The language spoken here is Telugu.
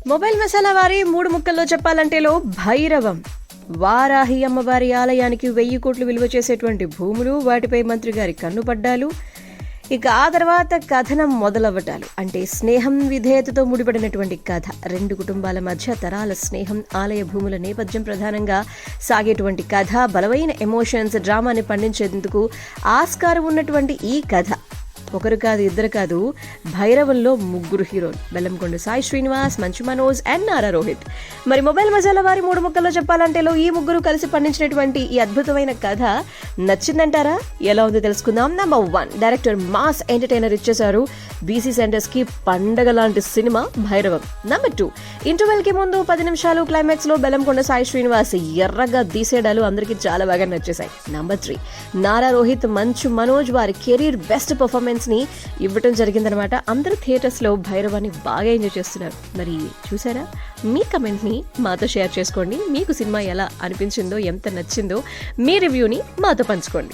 మొబైల్ మసాలా వారి 3 ముక్కల్లో చెప్పాలంటేలో భైరవం. వారాహి అమ్మవారి ఆలయానికి 1000 కోట్లు విలువ చేసేటువంటి భూములు, వాటిపై మంత్రి గారి కన్నుపడ్డాలు. ఇక ఆ తర్వాత కథనం మొదలవ్వటాలు. అంటే స్నేహం విధేయతతో ముడిపడినటువంటి కథ. 2 కుటుంబాల మధ్య తరాల స్నేహం, ఆలయ భూముల నేపథ్యం ప్రధానంగా సాగేటువంటి కథ. బలమైన ఎమోషన్స్, డ్రామాని పండించేందుకు ఆస్కారం ఉన్నటువంటి ఈ కథ ఒకరు కాదు, ఇద్దరు కాదు, భైరవంలో 3 హీరోలు. బెల్లంకొండ సాయి శ్రీనివాస్, మంచు మనోజ్ అండ్ నారా రోహిత్. మరి మొబైల్ మసాలా వారి 3 ముక్కల్లో చెప్పాలంటేలో ఈ 3 కలిసి పండించినటువంటి ఈ అద్భుతమైన కథ నచ్చిందంటారా? ఎలా ఉందో తెలుసుకుందాం. నంబర్ 1, డైరెక్టర్ మాస్ ఎంటర్టైనర్ ఇచ్చేశారు. బీసీ సెంటర్స్ కి పండగ లాంటి సినిమా భైరవం. నంబర్ 2, ఇంటర్వెల్ కి ముందు 10 నిమిషాలు క్లైమాక్స్ లో బెల్లంకొండ సాయి శ్రీనివాస్ ఎర్రగా తీసేయడాలు అందరికీ చాలా బాగా నచ్చేశాయి. నంబర్ 3, నారా రోహిత్, మంచు మనోజ్ వారి కెరీర్ బెస్ట్ పర్ఫార్మెన్స్ ని ఇవ్వటం జరిగిందనమాట. అందరూ థియేటర్స్ లో భైరవాన్ని బాగా ఎంజాయ్ చేస్తున్నారు. మరి చూసారా? మీ కమెంట్ ని మాతో షేర్ చేసుకోండి. మీకు సినిమా ఎలా అనిపించిందో, ఎంత నచ్చిందో మీ రివ్యూని మాతో పంచుకోండి.